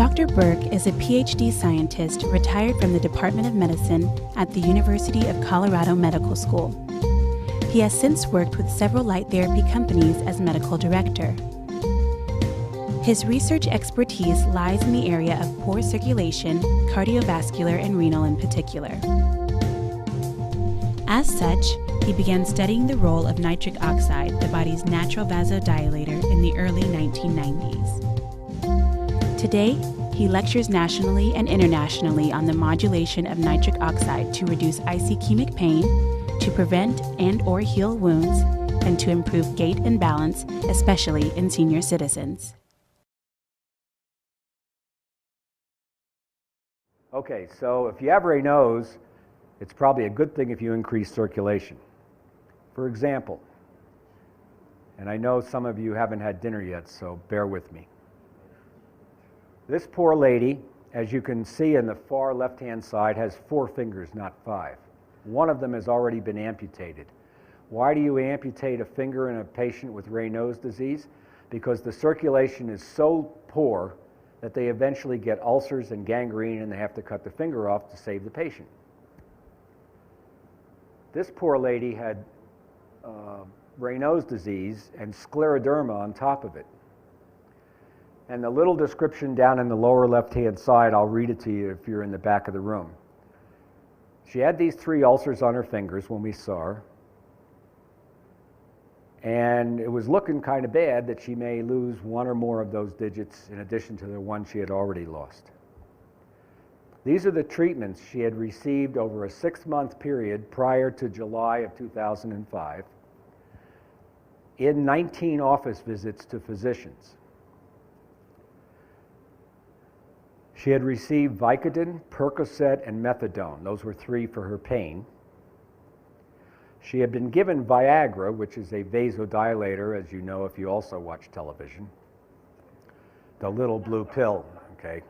Dr. Burke is a PhD scientist retired from the Department of Medicine at the University of Colorado Medical School. He has since worked with several light therapy companies as medical director. His research expertise lies in the area of poor circulation, cardiovascular, and renal in particular. As such, he began studying the role of nitric oxide, the body's natural vasodilator, in the early 1990s. Today, he lectures nationally and internationally on the modulation of nitric oxide to reduce ischemic pain, to prevent and/or heal wounds, and to improve gait and balance, especially in senior citizens. Okay, so if you have Raynaud's, it's probably a good thing if you increase circulation. For example, and I know some of you haven't had dinner yet, so bear with me. This poor lady, as you can see in the far left-hand side, has 4 fingers, not 5. One of them has already been amputated. Why do you amputate a finger in a patient with Raynaud's disease? Because the circulation is so poor that they eventually get ulcers and gangrene and they have to cut the finger off to save the patient. This poor lady had Raynaud's disease and scleroderma on top of it. And the little description down in the lower left-hand side, I'll read it to you if you're in the back of the room. She had these 3 ulcers on her fingers when we saw her. And it was looking kind of bad that she may lose 1 or more of those digits in addition to the one she had already lost. These are the treatments she had received over a 6-month period prior to July of 2005 in 19 office visits to physicians. She had received Vicodin, Percocet, and Methadone. Those were 3 for her pain. She had been given Viagra, which is a vasodilator, as you know if you also watch television. The little blue pill, okay.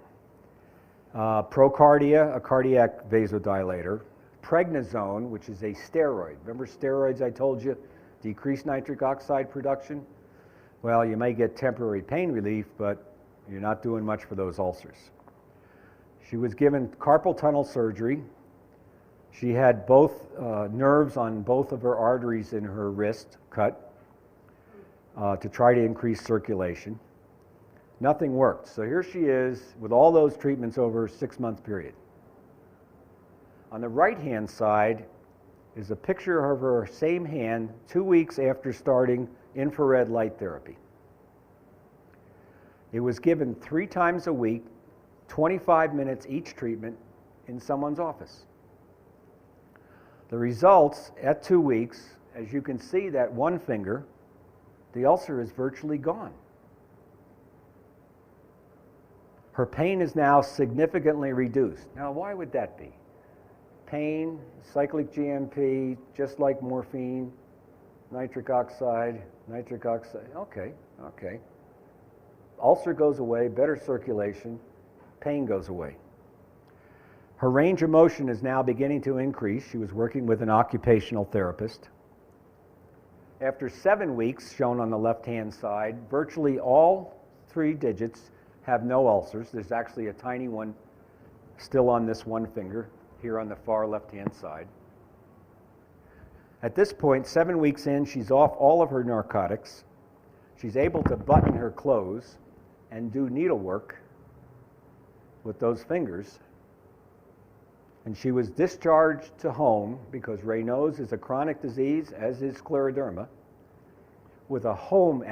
Procardia, a cardiac vasodilator. Prednisone, which is a steroid. Remember steroids I told you decrease nitric oxide production? Well, you may get temporary pain relief, but you're not doing much for those ulcers. She was given carpal tunnel surgery. She had both nerves on both of her arteries in her wrist cut to try to increase circulation. Nothing worked. So here she is with all those treatments over a 6-month period. On the right-hand side is a picture of her same hand 2 weeks after starting infrared light therapy. It was given 3 times a week, 25 minutes each treatment in someone's office. The results at 2 weeks, as you can see that one finger, the ulcer is virtually gone. Her pain is now significantly reduced. Now, why would that be? Pain, cyclic GMP, just like morphine, nitric oxide, okay. Ulcer goes away, better circulation, pain goes away. Her range of motion is now beginning to increase. She was working with an occupational therapist. After 7 weeks, shown on the left-hand side, virtually all 3 digits have no ulcers. There's actually a tiny one still on this one finger, here on the far left-hand side. At this point, 7 weeks in, she's off all of her narcotics. She's able to button her clothes and do needlework with those fingers. And she was discharged to home because Raynaud's is a chronic disease, as is scleroderma, with a home